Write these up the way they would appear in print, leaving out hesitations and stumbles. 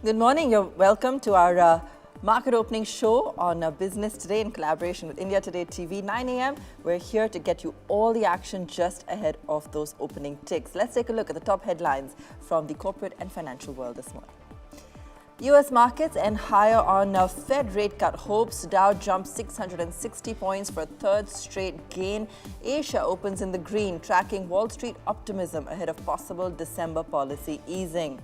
Good morning. You're welcome to our market opening show on Business Today in collaboration with India Today TV, 9 a.m. We're here to get you all the action just ahead of those opening ticks. Let's take a look at the top headlines from the corporate and financial world this morning. U.S. markets end higher on Fed rate cut hopes. Dow jumps 660 points for a third straight gain. Asia opens in the green, tracking Wall Street optimism ahead of possible December policy easing.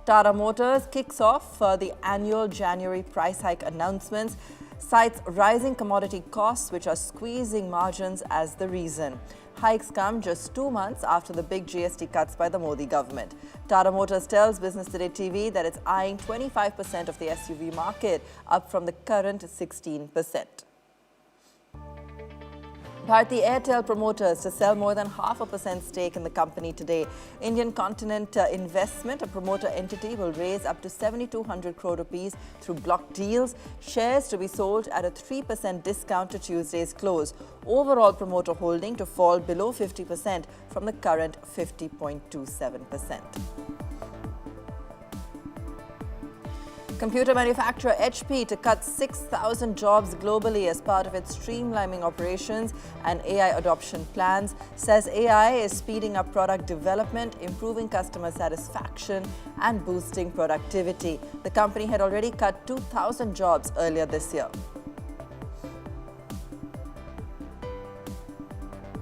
Tata Motors kicks off the annual January price hike announcements, cites rising commodity costs which are squeezing margins as the reason. Hikes come just 2 months after the big GST cuts by the Modi government. Tata Motors tells Business Today TV that it's eyeing 25% of the SUV market, up from the current 16%. Bharti Airtel promoters to sell more than 0.5% stake in the company today. Indian Continent Investment, a promoter entity, will raise up to 7,200 crore rupees through block deals. Shares to be sold at a 3% discount to Tuesday's close. Overall promoter holding to fall below 50% from the current 50.27%. Computer manufacturer HP to cut 6,000 jobs globally as part of its streamlining operations and AI adoption plans, says AI is speeding up product development, improving customer satisfaction and boosting productivity. The company had already cut 2,000 jobs earlier this year.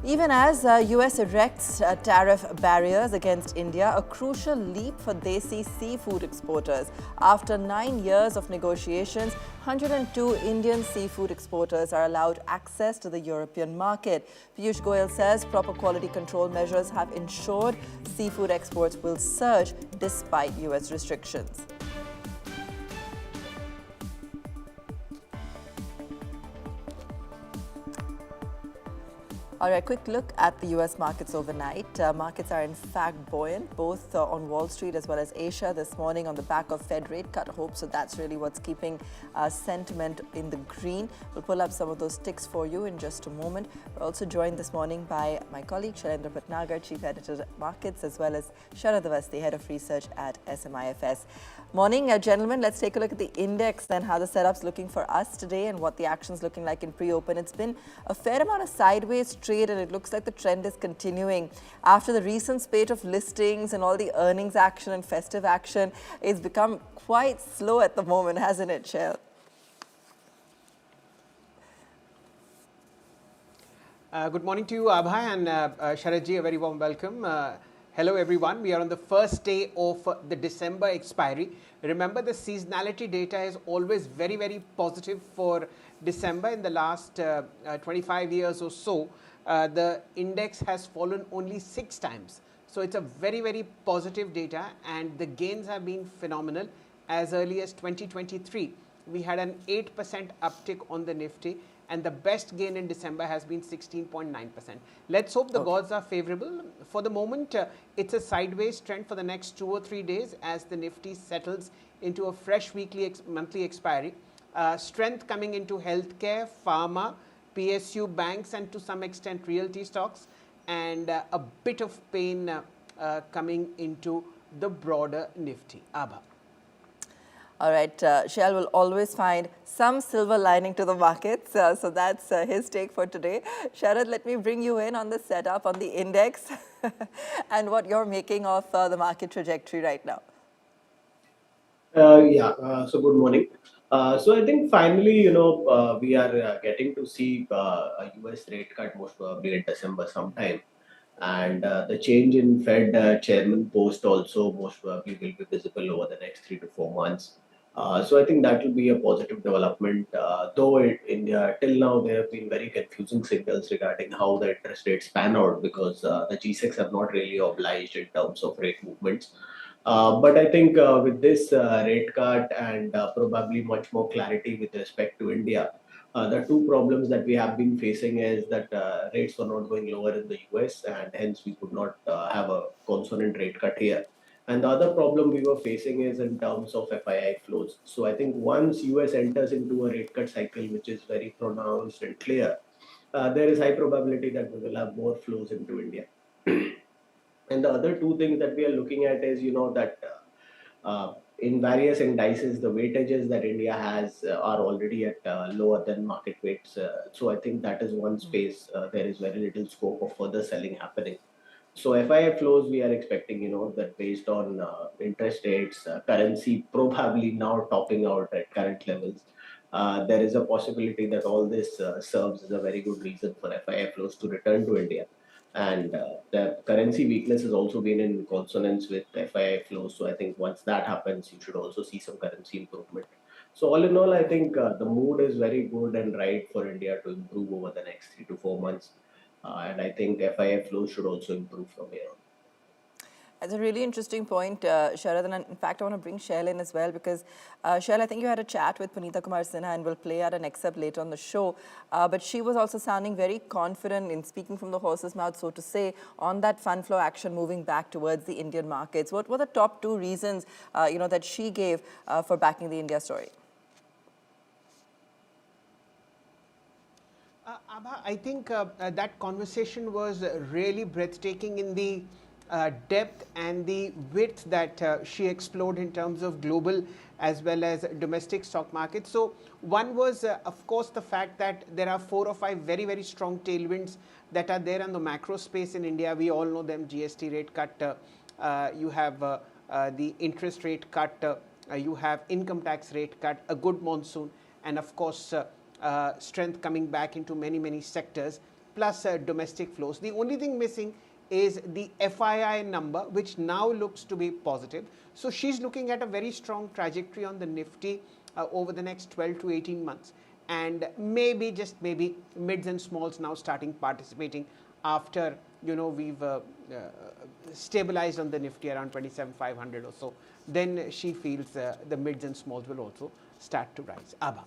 Even as US erects tariff barriers against India, a crucial leap for Desi seafood exporters. After 9 years of negotiations, 102 Indian seafood exporters are allowed access to the European market. Piyush Goyal says proper quality control measures have ensured seafood exports will surge despite US restrictions. All right, quick look at the U.S. markets overnight. Markets are in fact buoyant, both on Wall Street as well as Asia this morning on the back of Fed rate cut hopes. So that's really what's keeping sentiment in the green. We'll pull up some of those ticks for you in just a moment. We're also joined this morning by my colleague Shailendra Bhatnagar, Chief Editor at Markets, as well as Sharad Vashti, Head of Research at SMIFS. Morning, gentlemen. Let's take a look at the index and how the setup's looking for us today and what the action's looking like in pre-open. It's been a fair amount of sideways trade, and it looks like the trend is continuing. After the recent spate of listings and all the earnings action and festive action, it's become quite slow at the moment, hasn't it, Shail? Good morning to you, Abhay, and Sharadji, a very warm welcome. Hello everyone, we are on the first day of the December expiry. Remember, the seasonality data is always very, very positive for December. In the last 25 years or so, the index has fallen only 6 times. So it's a very, very positive data, and the gains have been phenomenal. As early as 2023, we had an 8% uptick on the Nifty, and the best gain in December has been 16.9%. Let's hope the gods are favorable. For the moment, it's a sideways trend for the next 2 or 3 days as the Nifty settles into a fresh monthly expiry. Strength coming into healthcare, pharma, PSU banks, and to some extent realty stocks, and a bit of pain coming into the broader Nifty. Abha. All right, Shail will always find some silver lining to the markets. So that's his take for today. Sharad, let me bring you in on the setup on the index and what you're making of the market trajectory right now. So good morning. So I think finally, we are getting to see a US rate cut most probably in December sometime. And the change in Fed chairman post also most probably will be visible over the next 3 to 4 months. So I think that will be a positive development. Though in India, till now, there have been very confusing signals regarding how the interest rates pan out because the G6 have not really obliged in terms of rate movements. But I think with this rate cut and probably much more clarity with respect to India, the two problems that we have been facing is that rates were not going lower in the US, and hence we could not have a consonant rate cut here. And the other problem we were facing is in terms of FII flows. So I think once US enters into a rate cut cycle, which is very pronounced and clear, there is high probability that we will have more flows into India. And the other two things that we are looking at is, that in various indices, the weightages that India has are already at lower than market weights. So I think that is one space there is very little scope of further selling happening. So FII flows, we are expecting, that based on interest rates, currency probably now topping out at current levels, there is a possibility that all this serves as a very good reason for FII flows to return to India. And the currency weakness has also been in consonance with FII flows. So I think once that happens, you should also see some currency improvement. So all in all, I think the mood is very good and right for India to improve over the next 3 to 4 months. And I think FII flows should also improve from here on. That's a really interesting point, Sharad. And in fact, I want to bring Shail in as well because, Shail, I think you had a chat with Punita Kumar Sinha and we'll play out an excerpt later on the show. But she was also sounding very confident in speaking from the horse's mouth, so to say, on that fund flow action moving back towards the Indian markets. What were the top two reasons, that she gave for backing the India story? Abha, I think that conversation was really breathtaking in the depth and the width that she explored in terms of global as well as domestic stock markets. So one was, of course, the fact that there are 4 or 5 very, very strong tailwinds that are there in the macro space in India. We all know them: GST rate cut, you have the interest rate cut, you have income tax rate cut, a good monsoon, and of course, strength coming back into many, many sectors, plus domestic flows. The only thing missing is the FII number, which now looks to be positive. So she's looking at a very strong trajectory on the Nifty over the next 12 to 18 months. And maybe, just maybe, mids and smalls now starting participating after, we've stabilized on the Nifty around 27,500 or so. Then she feels the mids and smalls will also start to rise. Abha.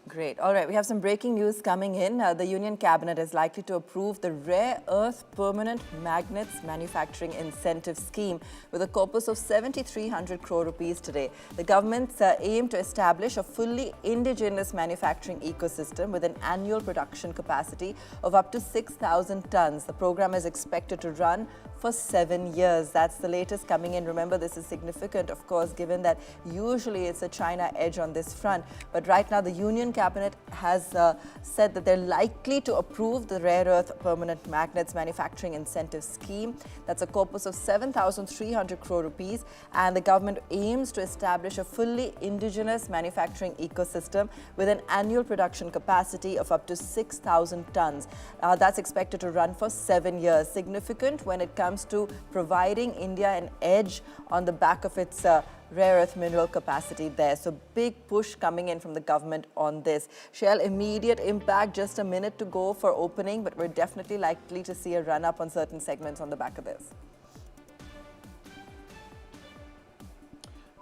Great. All right, we have some breaking news coming in. The Union Cabinet is likely to approve the Rare Earth Permanent Magnets Manufacturing Incentive Scheme with a corpus of 7,300 crore rupees today. The government's aim to establish a fully indigenous manufacturing ecosystem with an annual production capacity of up to 6,000 tons. The program is expected to run for 7 years. That's the latest coming in. Remember, this is significant, of course, given that usually it's a China edge on this front. But right now, the Union Cabinet has said that they're likely to approve the Rare Earth Permanent Magnets Manufacturing Incentive Scheme. That's a corpus of 7,300 crore rupees. And the government aims to establish a fully indigenous manufacturing ecosystem with an annual production capacity of up to 6,000 tons. That's expected to run for 7 years. Significant when it comes to providing India an edge on the back of its rare earth mineral capacity there. So big push coming in from the government on this. Shail, immediate impact, just a minute to go for opening, but we're definitely likely to see a run up on certain segments on the back of this.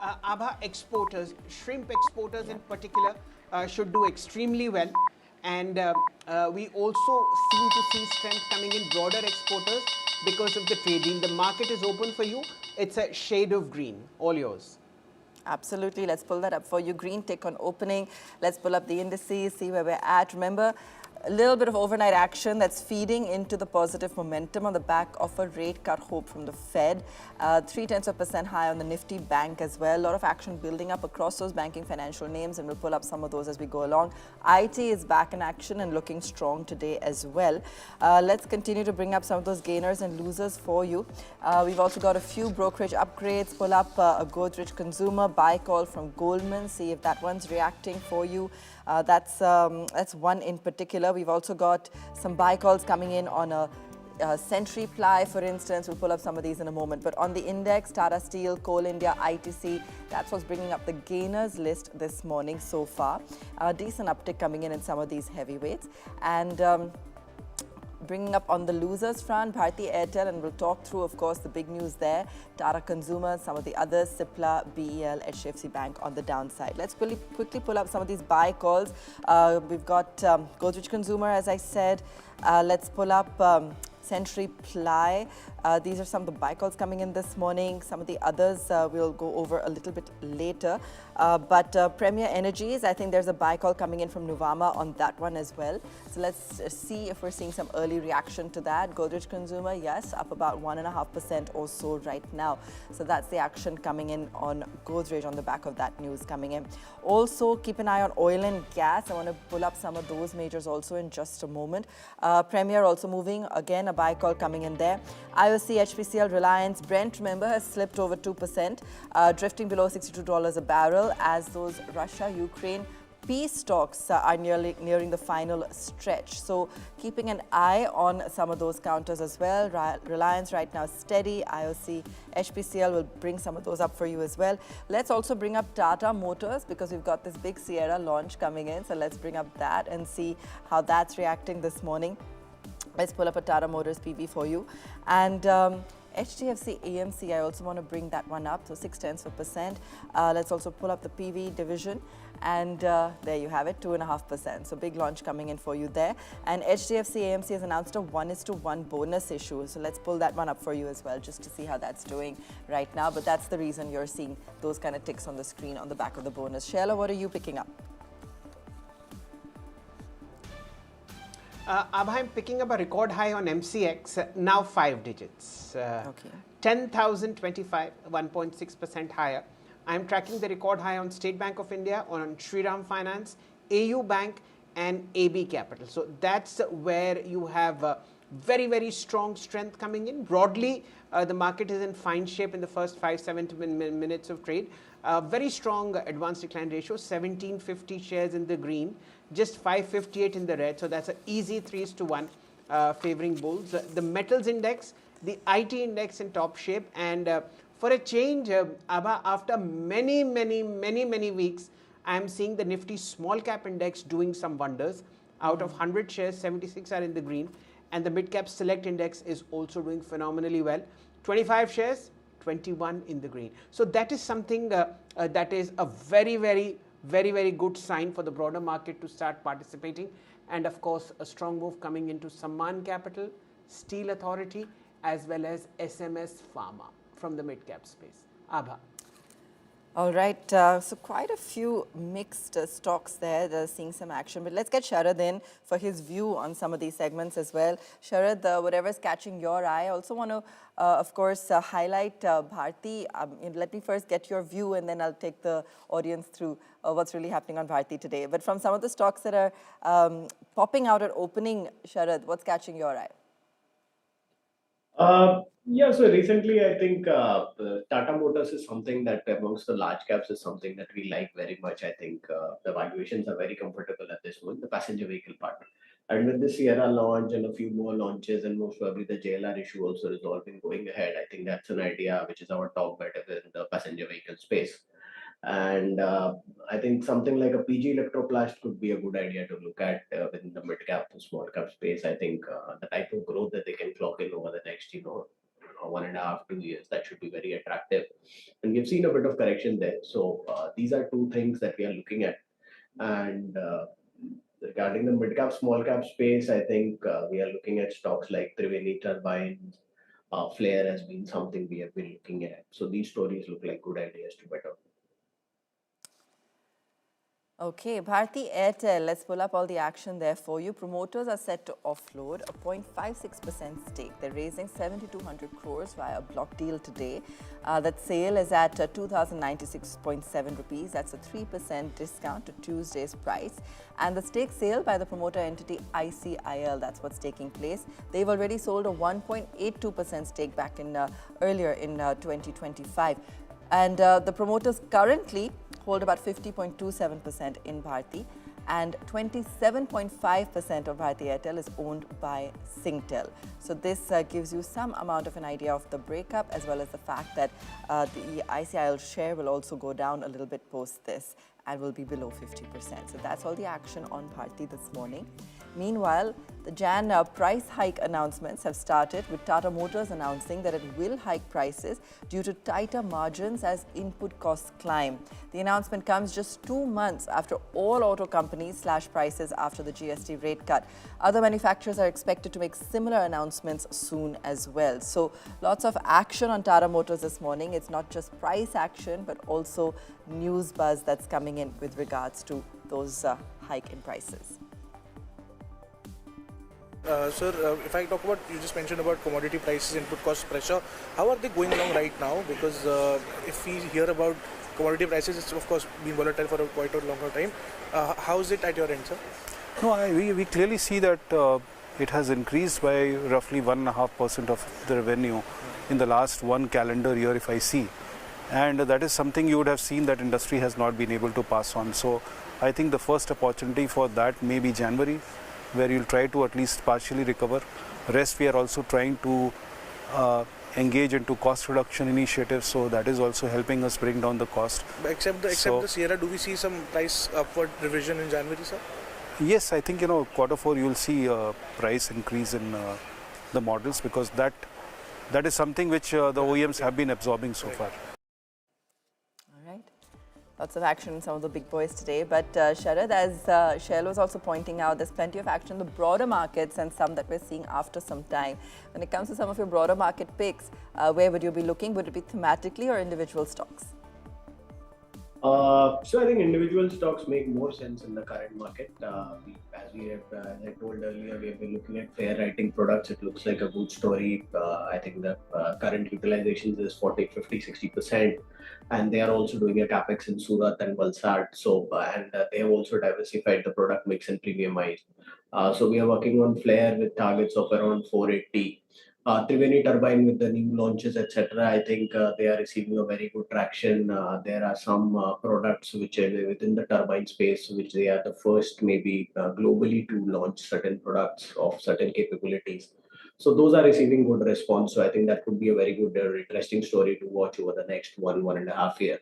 Abha, exporters, shrimp exporters in particular, should do extremely well. And we also seem to see strength coming in broader exporters because of the trade deal. The market is open for you. It's a shade of green. All yours. Absolutely. Let's pull that up for you. Green tick on opening. Let's pull up the indices, see where we're at. Remember, a little bit of overnight action that's feeding into the positive momentum on the back of a rate cut hope from the Fed. 0.3% high on the Nifty bank as well. A lot of action building up across those banking financial names, and we'll pull up some of those as we go along. IT is back in action and looking strong today as well. Let's continue to bring up some of those gainers and losers for you. We've also got a few brokerage upgrades. Pull up a Godrej Consumer buy call from Goldman. See if that one's reacting for you. That's one in particular. We've also got some buy calls coming in on a Century Ply, for instance. We'll pull up some of these in a moment. But on the index, Tata Steel, Coal India, ITC, that's what's bringing up the gainers list this morning so far. Decent uptick coming in some of these heavyweights. And bringing up on the losers front, Bharti Airtel, and we'll talk through, of course, the big news there. Tata Consumer, some of the others, Cipla, BEL, HDFC Bank on the downside. Let's quickly pull up some of these buy calls. We've got Godrej Consumer, as I said. Let's pull up Century Ply. These are some of the buy calls coming in this morning. Some of the others we'll go over a little bit later. But Premier Energies, I think there's a buy call coming in from Nuvama on that one as well. So let's see if we're seeing some early reaction to that. Godrej Consumer, yes, up about 1.5% or so right now. So that's the action coming in on Godrej on the back of that news coming in. Also, keep an eye on oil and gas. I want to pull up some of those majors also in just a moment. Premier also moving, again, a buy call coming in there. IOC, HPCL, Reliance, Brent, remember, has slipped over 2%, drifting below $62 a barrel as those Russia-Ukraine peace talks are nearing the final stretch. So keeping an eye on some of those counters as well. Reliance right now steady. IOC, HPCL will bring some of those up for you as well. Let's also bring up Tata Motors because we've got this big Sierra launch coming in. So let's bring up that and see how that's reacting this morning. Let's pull up a Tata Motors PV for you. And HDFC AMC, I also want to bring that one up, so 0.6%. Let's also pull up the PV division, and there you have it, 2.5%. So big launch coming in for you there. And HDFC AMC has announced a 1:1 bonus issue. So let's pull that one up for you as well, just to see how that's doing right now. But that's the reason you're seeing those kind of ticks on the screen on the back of the bonus. Shaila, what are you picking up? I'm picking up a record high on MCX, now 5 digits. Okay. 10,025, 1.6% higher. I'm tracking the record high on State Bank of India, on Shriram Finance, AU Bank, and AB Capital. So that's where you have very, very strong strength coming in. Broadly, the market is in fine shape in the first 5-7 minutes of trade. Very strong advanced decline ratio, 1750 shares in the green, just 558 in the red. So that's an easy 3:1 favoring bulls. The metals index, the IT index in top shape. And for a change, Abha, after many weeks, I am seeing the Nifty small cap index doing some wonders. Out of 100 shares, 76 are in the green. And the mid cap select index is also doing phenomenally well. 25 shares, 21 in the green. So that is something that is a very good sign for the broader market to start participating. And of course, a strong move coming into Sammaan Capital, Steel Authority, as well as SMS Pharma from the mid-cap space. Abha. All right, so quite a few mixed stocks there that are seeing some action. But let's get Sharad in for his view on some of these segments as well. Sharad, whatever's catching your eye, I also want to, of course, highlight Bharti. Let me first get your view and then I'll take the audience through what's really happening on Bharti today. But from some of the stocks that are popping out at opening, Sharad, what's catching your eye? Yeah, so recently I think Tata Motors is something that amongst the large caps is something that we like very much. I think the valuations are very comfortable at this moment, the passenger vehicle part. And with the Sierra launch and a few more launches and most probably the JLR issue also resolving going ahead, I think that's an idea which is our top bet in the passenger vehicle space. And I think something like a PG Electroplast could be a good idea to look at within the mid cap to small cap space. I think the type of growth that they can clock in over the next, 1.5, 2 years, that should be very attractive. And we've seen a bit of correction there. So these are two things that we are looking at. And regarding the mid cap, small cap space, I think we are looking at stocks like Triveni Turbines. Flare has been something we have been looking at. So these stories look like good ideas to bet on. Okay, Bharti Airtel, let's pull up all the action there for you. Promoters are set to offload a 0.56% stake. They're raising 7,200 crores via a block deal today. That sale is at 2,096.7 rupees. That's a 3% discount to Tuesday's price. And the stake sale by the promoter entity ICIL, that's what's taking place. They've already sold a 1.82% stake back in earlier in 2025. And the promoters currently hold about 50.27% in Bharti, and 27.5% of Bharti Airtel is owned by Singtel. So this gives you some amount of an idea of the breakup, as well as the fact that the ICIL share will also go down a little bit post this and will be below 50%. So that's all the action on Bharti this morning. Meanwhile, the Jan price hike announcements have started, with Tata Motors announcing that it will hike prices due to tighter margins as input costs climb. The announcement comes just 2 months after all auto companies companies slash prices after the GST rate cut. Other manufacturers are expected to make similar announcements soon as well. So lots of action on Tata Motors this morning. It's not just price action, but also news buzz that's coming in with regards to those hike in prices. Sir, if I talk about, you just mentioned about commodity prices, input cost pressure, how are they going along right now? Because if we hear about commodity prices, it's of course been volatile for quite a longer time. How is it at your end, sir? No, we clearly see that it has increased by roughly 1.5% of the revenue in the last one calendar year, if I see. And that is something you would have seen that industry has not been able to pass on. So I think the first opportunity for that may be January, where you'll try to at least partially recover. Rest, we are also trying to engage into cost reduction initiatives, so that is also helping us bring down the cost. But except the Sierra, do we see some price upward revision in January, sir? Yes, I think Q4 you will see a price increase in the models, because that is something which the OEMs have been absorbing so far. All right. Lots of action in some of the big boys today. But Sharad, as Shail was also pointing out, there's plenty of action in the broader markets and some that we're seeing after some time. When it comes to some of your broader market picks, where would you be looking? Would it be thematically or individual stocks? So I think individual stocks make more sense in the current market. As I told earlier, we have been looking at fair writing products. It looks like a good story. I think the current utilizations is 40, 50, 60%. And they are also doing a capex in Surat and Valsad. So, they have also diversified the product mix and premiumized. So we are working on Flare with targets of around 480. Triveni turbine with the new launches, etc. I think they are receiving a very good traction. There are some products which are within the turbine space, which they are the first maybe globally to launch certain products of certain capabilities. So those are receiving good response. So I think that could be a very good, interesting story to watch over the next 1.5 year.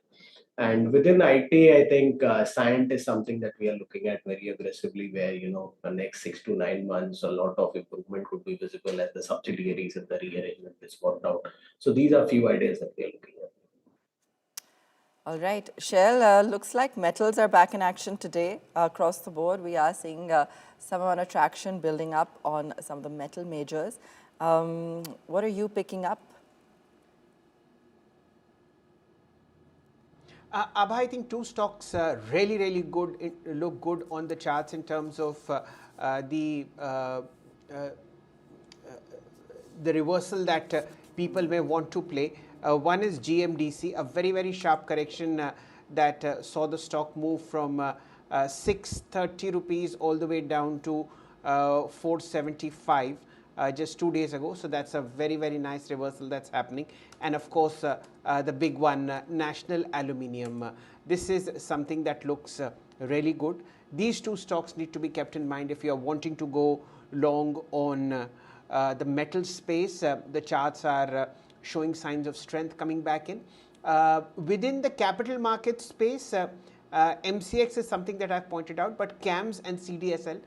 And within IT, I think Scient is something that we are looking at very aggressively, where, the next 6 to 9 months, a lot of improvement could be visible as the subsidiaries and the rearrangement is worked out. So these are few ideas that we are looking at. All right. Shail, looks like metals are back in action today across the board. We are seeing some amount of traction building up on some of the metal majors. What are you picking up? Abha, I think two stocks really good, look good on the charts in terms of the reversal that people may want to play. One is GMDC, a very sharp correction that saw the stock move from 630 rupees all the way down to 475. Just 2 days ago. So that's a very nice reversal that's happening. And of course, the big one, National Aluminium. This is something that looks really good. These two stocks need to be kept in mind if you are wanting to go long on the metal space. The charts are showing signs of strength coming back in. Within the capital market space, MCX is something that I've pointed out, but CAMS and CDSL,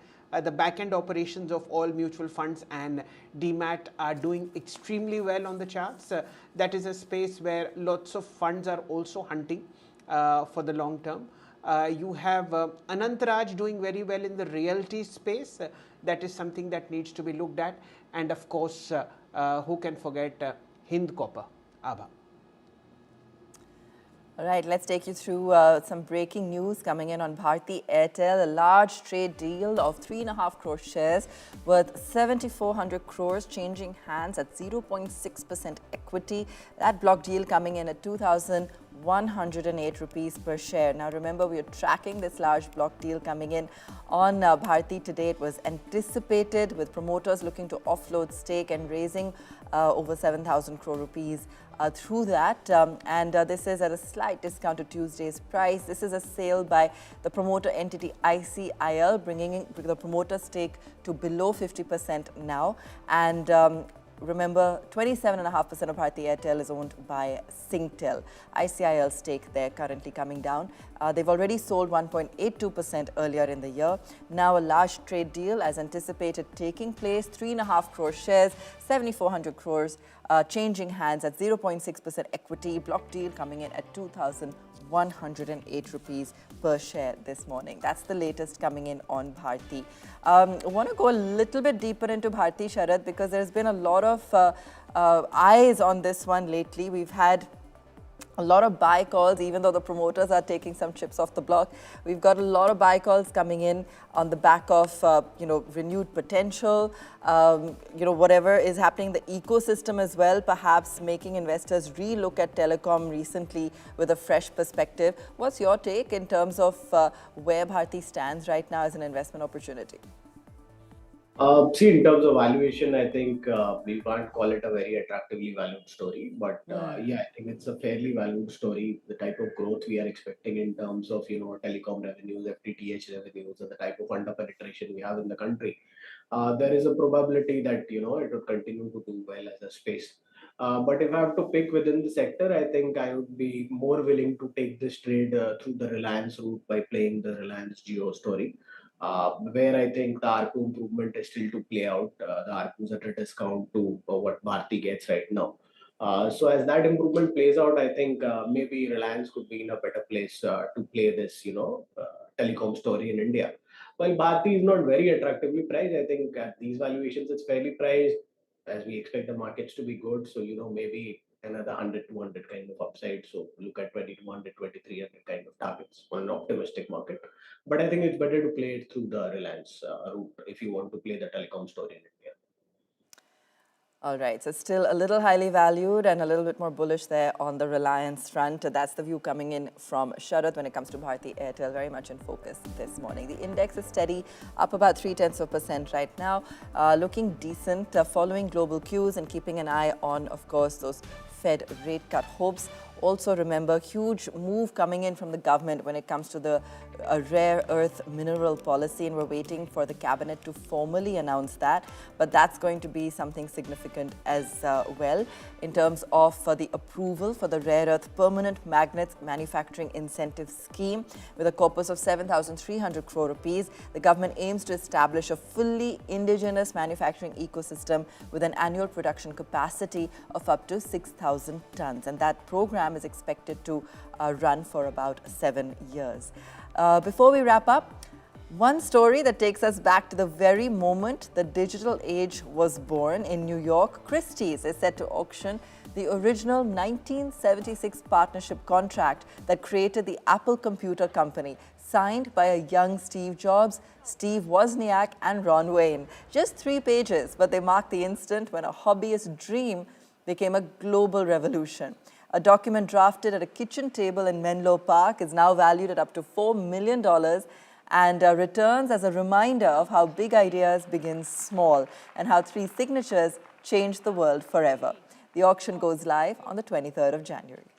the back-end operations of all mutual funds and DMAT are doing extremely well on the charts. That is a space where lots of funds are also hunting for the long term. You have Anantraj doing very well in the realty space. That is something that needs to be looked at. And of course, who can forget Hind Copper, Abha. All right, let's take you through some breaking news coming in on Bharti Airtel. A large trade deal of 3.5 crore shares worth 7,400 crores changing hands at 0.6% equity. That block deal coming in at 2,108 rupees per share. Now remember, we are tracking this large block deal coming in on Bharti today. It was anticipated, with promoters looking to offload stake and raising over 7,000 crore rupees through that. This is at a slight discount to Tuesday's price. This is a sale by the promoter entity ICIL, bringing the promoter stake to below 50% now. And remember, 27.5% of Bharti Airtel is owned by Singtel. ICIL stake there currently coming down. They've already sold 1.82% earlier in the year. Now a large trade deal as anticipated taking place. 3.5 crore shares, 7,400 crores changing hands at 0.6% equity. Block deal coming in at 2,108 rupees per share this morning. That's the latest coming in on Bharti. I want to go a little bit deeper into Bharti, Sharad, because there's been a lot of eyes on this one lately. We've had a lot of buy calls, even though the promoters are taking some chips off the block. We've got a lot of buy calls coming in on the back of, renewed potential, whatever is happening in the ecosystem as well, perhaps making investors relook at telecom recently with a fresh perspective. What's your take in terms of where Bharti stands right now as an investment opportunity? See, in terms of valuation, I think we can't call it a very attractively valued story, but I think it's a fairly valued story. The type of growth we are expecting in terms of telecom revenues, FTTH revenues, and the type of under penetration we have in the country, there is a probability that it would continue to do well as a space. But if I have to pick within the sector, I think I would be more willing to take this trade through the Reliance route by playing the Reliance Geo story. Where I think the ARPU improvement is still to play out. The ARPU is at a discount to what Bharti gets right now. So as that improvement plays out, I think maybe Reliance could be in a better place to play this, telecom story in India. While Bharti is not very attractively priced, I think at these valuations it's fairly priced as we expect the markets to be good. So, maybe another 100, 200 kind of upside. So look at 2,200, 2,300 kind of targets on an optimistic market. But I think it's better to play it through the Reliance route if you want to play the telecom story in India. All right, so still a little highly valued and a little bit more bullish there on the Reliance front. That's the view coming in from Sharad when it comes to Bharti Airtel, very much in focus this morning. The index is steady, up about 0.3% right now, looking decent, following global cues and keeping an eye on, of course, those Fed rate cut hopes. Also remember, huge move coming in from the government when it comes to the rare earth mineral policy, and we're waiting for the cabinet to formally announce that. But that's going to be something significant as well in terms of the approval for the rare earth permanent magnets manufacturing incentive scheme. With a corpus of 7,300 crore rupees, the government aims to establish a fully indigenous manufacturing ecosystem with an annual production capacity of up to 6,000 tons. And that program is expected to run for about 7 years. Before we wrap up, one story that takes us back to the very moment the digital age was born in New York. Christie's is set to auction the original 1976 partnership contract that created the Apple Computer Company, signed by a young Steve Jobs, Steve Wozniak and Ron Wayne. Just 3 pages, but they mark the instant when a hobbyist dream became a global revolution. A document drafted at a kitchen table in Menlo Park is now valued at up to $4 million and returns as a reminder of how big ideas begin small and how 3 signatures change the world forever. The auction goes live on the 23rd of January.